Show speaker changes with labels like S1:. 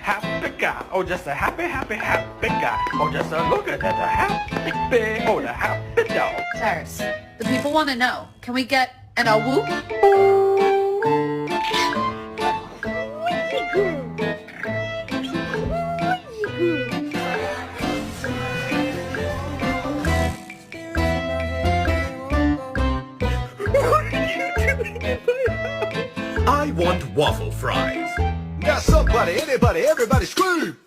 S1: happy guy. Oh, just a happy, happy, happy guy. Oh, just a look at that, a happy, oh, the happy dog.
S2: Cyrus, the people want to know. Can we get an a whoop?
S3: I want waffle fries.
S4: Now somebody, anybody, everybody scream!